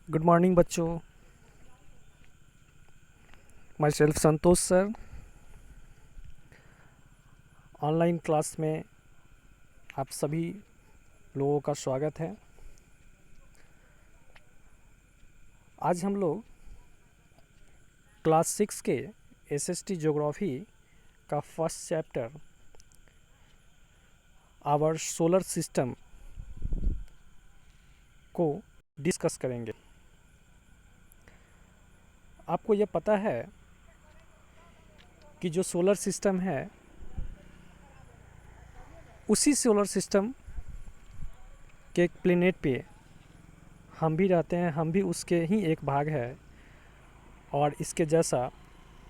Good morning बच्चों। My self Santosh sir. Online class में आप सभी लोगों का स्वागत है। आज हम लोग क्लास 6 के एसएसटी ज्योग्राफी का first chapter our solar system को डिस्कस करेंगे। आपको यह पता है कि जो सोलर सिस्टम है उसी सोलर सिस्टम के एक प्लेनेट पे हम भी रहते हैं, हम भी उसके ही एक भाग है। और इसके जैसा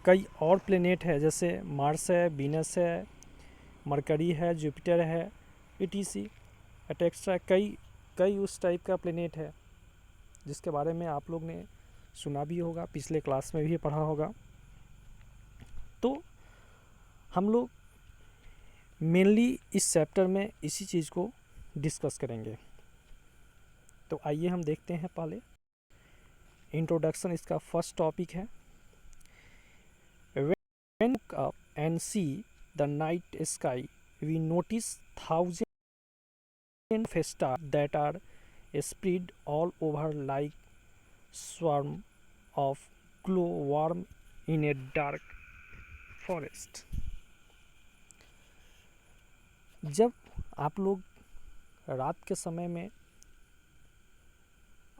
कई और प्लेनेट है, जैसे मार्स है, वीनस है, मरकरी है, जुपिटर है, ईटीसी एटेक्स्ट्रा कई कई उस टाइप का प्लेनेट है जिसके बारे में आप लोग ने सुना भी होगा, पिछले क्लास में भी पढ़ा होगा। तो हम लोग मेनली इस चैप्टर में इसी चीज़ को डिस्कस करेंगे। तो आइए हम देखते हैं। पहले इंट्रोडक्शन इसका फर्स्ट टॉपिक है। When we look up and see the night sky, we notice thousands of stars that are spread all over like swarm of glowworm in a dark forest. जब आप लोग रात के समय में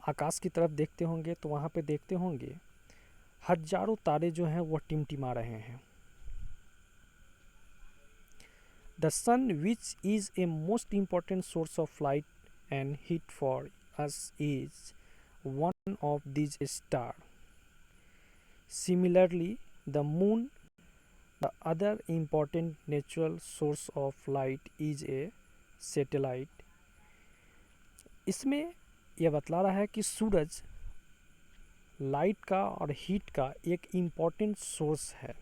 आकाश की तरफ देखते होंगे तो वहाँ पे देखते होंगे हजारों तारे जो हैं वो टिमटिमा रहे हैं। The sun, which is a most important source of light and heat for us, is one of these stars. Similarly, the moon, the other important natural source of light, is a satellite. इसमें यह बतला रहा है कि सूरज light का और heat का एक इम्पॉर्टेंट सोर्स है,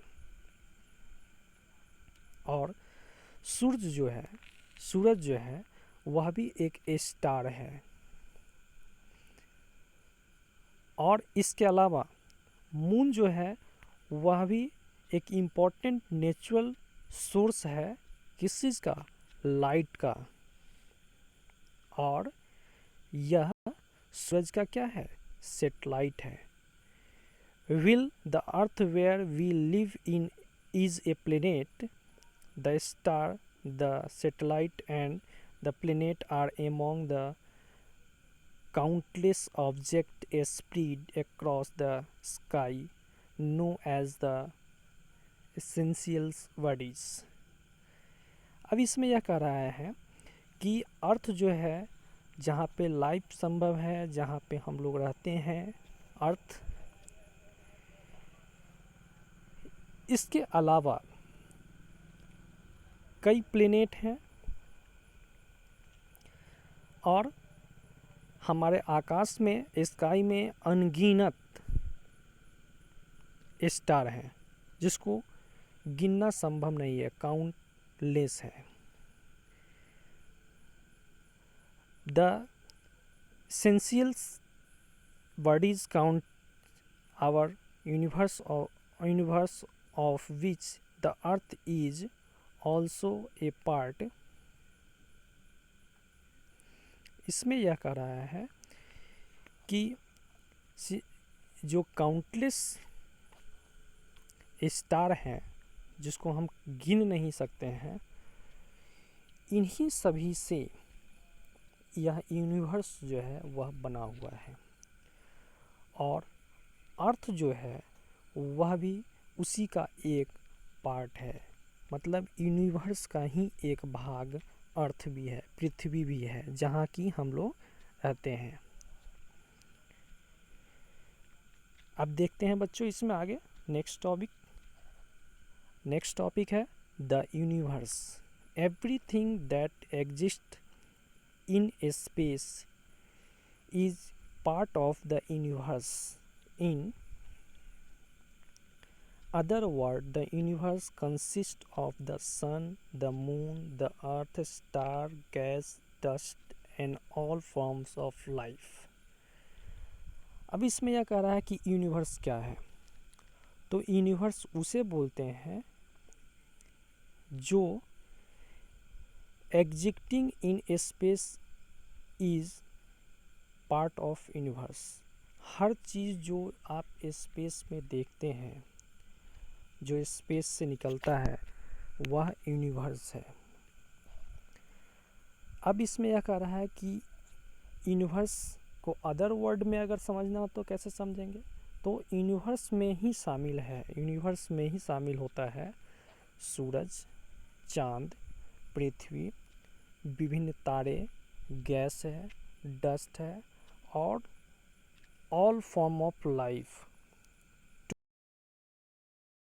और सूरज जो है वह भी एक स्टार है। और इसके अलावा मून जो है वह भी एक इम्पॉर्टेंट नेचुरल सोर्स है, किस चीज़ का? लाइट का। और यह सूरज का क्या है? सैटेलाइट है। Will the earth where we live in is a planet, the star, the satellite and the planet are among the countless objects spread across the sky known as the essential bodies. अब इसमें यह कह रहा है कि अर्थ जो है, जहाँ पे लाइफ संभव है, जहाँ पे हम लोग रहते हैं, अर्थ, इसके अलावा कई प्लेनेट हैं और हमारे आकाश में, स्काई में अनगिनत स्टार हैं जिसको गिनना संभव नहीं है, काउंटलेस है। The essentials bodies count our universe of which the earth is also a part. इसमें यह कह रहा है कि जो काउंटलेस स्टार हैं जिसको हम गिन नहीं सकते हैं, इन्हीं सभी से यह यूनिवर्स जो है वह बना हुआ है। और अर्थ जो है वह भी उसी का एक पार्ट है, मतलब यूनिवर्स का ही एक भाग अर्थ भी है, पृथ्वी भी है, जहाँ की हम लोग रहते हैं। अब देखते हैं बच्चों इसमें आगे नेक्स्ट टॉपिक है the universe. Everything that exist in space is part of the universe. In other word, the universe consists of the sun, the moon, the earth, star, gas, dust and all forms of life. अब इसमें यह कह रहा है कि universe क्या है। तो यूनिवर्स उसे बोलते हैं जो existing in space is part of universe. हर चीज़ जो आप स्पेस में देखते हैं, जो स्पेस से निकलता है, वह यूनिवर्स है। अब इसमें यह कह रहा है कि यूनिवर्स को अदर वर्ड में अगर समझना हो तो कैसे समझेंगे। तो यूनिवर्स में ही शामिल है, यूनिवर्स में ही शामिल होता है सूरज, चाँद, पृथ्वी, विभिन्न तारे, गैस है, डस्ट है और ऑल फॉर्म ऑफ लाइफ।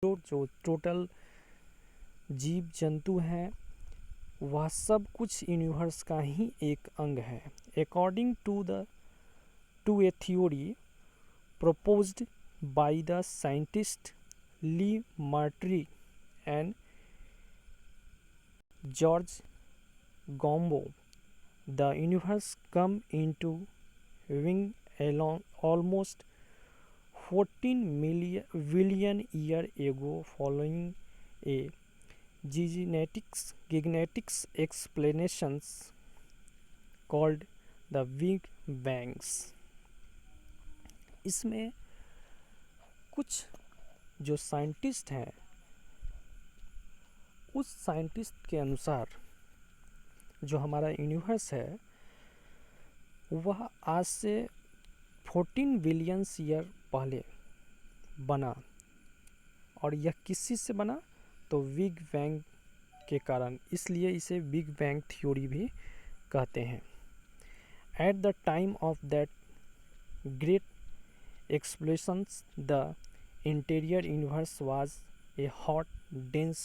जो टोटल जीव जंतु हैं वह सब कुछ यूनिवर्स का ही एक अंग है। According to a theory proposed by the scientist Lee Martry and George Gombo, the universe come into being along almost 14 billion years ago following a genetics explanations called the Big Bangs। इसमें कुछ जो scientist हैं उस scientist के अनुसार जो हमारा universe है वह आज से 14 बिलियन ईयर पहले बना। और यह किस चीज़ से बना? तो बिग बैंग के कारण, इसलिए इसे बिग बैंग थ्योरी भी कहते हैं। At the time of that great explosions, the interior universe was a hot, dense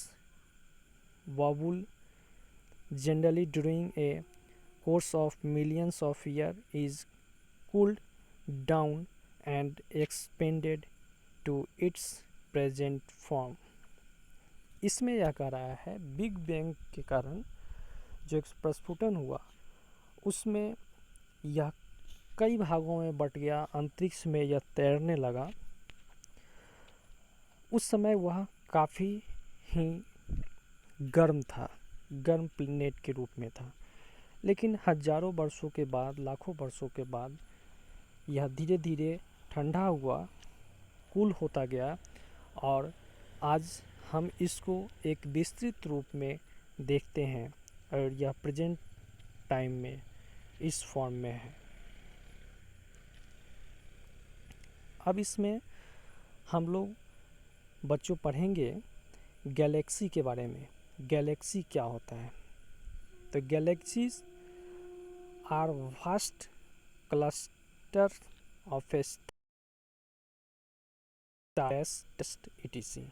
bubble. Generally, during a course of millions of years, is cooled down and expanded to its present form। इसमें यह कह रहा है big bang के कारण जो एक प्रस्फुटन हुआ उसमें यह कई भागों में बट गया, अंतरिक्ष में यह तैरने लगा। उस समय वह काफ़ी ही गर्म था, गर्म प्लेनेट के रूप में था। लेकिन हजारों वर्षों के बाद, लाखों वर्षों के बाद यह धीरे धीरे ठंडा हुआ, कूल होता गया और आज हम इसको एक विस्तृत रूप में देखते हैं और यह प्रेजेंट टाइम में इस फॉर्म में है। अब इसमें हम लोग बच्चों पढ़ेंगे गैलेक्सी के बारे में। गैलेक्सी क्या होता है? तो galaxies are vast cluster of stars etc।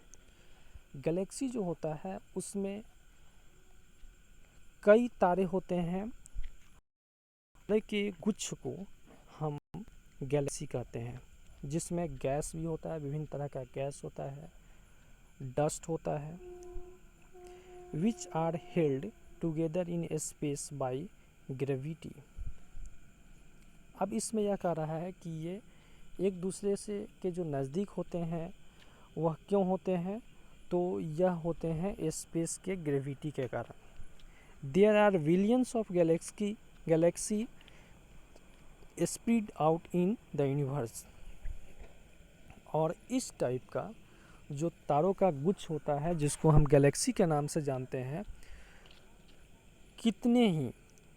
Galaxy जो होता है उसमें कई तारे होते हैं, तारे के गुच्छ को हम गैलेक्सी कहते हैं, जिसमें गैस भी होता है, विभिन्न तरह का गैस होता है, डस्ट होता है, which are held together in space by gravity. अब इसमें यह कह रहा है कि ये एक दूसरे से के जो नज़दीक होते हैं वह क्यों होते हैं? तो यह होते हैं स्पेस के ग्रेविटी के कारण। There are billions of galaxy spread out in the universe. और इस टाइप का जो तारों का गुच्छ होता है जिसको हम गैलेक्सी के नाम से जानते हैं, कितने ही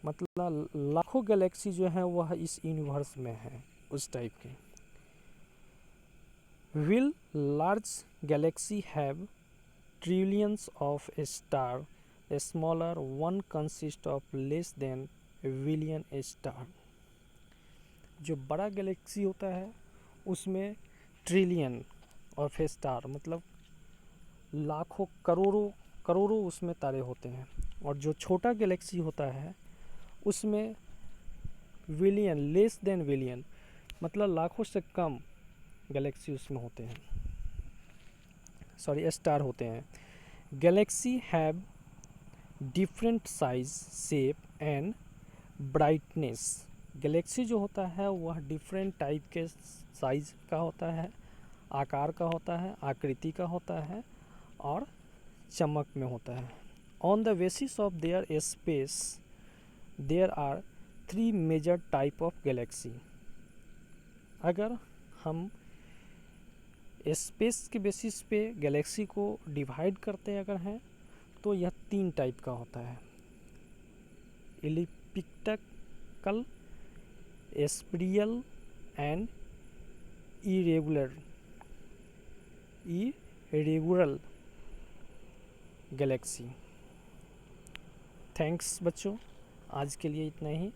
मतलब लाखों गैलेक्सी जो है वह इस यूनिवर्स में है उस टाइप के। Will large Galaxy have trillions of star, a smaller one consist of less than billion star. जो बड़ा गैलेक्सी होता है उसमें ट्रिलियन ऑफ स्टार मतलब लाखों करोड़ों उसमें तारे होते हैं, और जो छोटा गैलेक्सी होता है उसमें बिलियन, लेस देन बिलियन मतलब लाखों से कम गैलेक्सी उसमें होते हैं, स्टार होते हैं। Galaxy have different size, shape and brightness Galaxy जो होता है वह डिफरेंट टाइप के साइज का होता है, आकार का होता है, आकृति का होता है और चमक में होता है। On the basis of their space there are 3 major type of galaxy. अगर हम स्पेस के बेसिस पे गैलेक्सी को डिवाइड करते अगर हैं तो यह 3 टाइप का होता है, elliptical, spiral and irregular galaxy. Thanks बच्चों, आज के लिए इतना ही।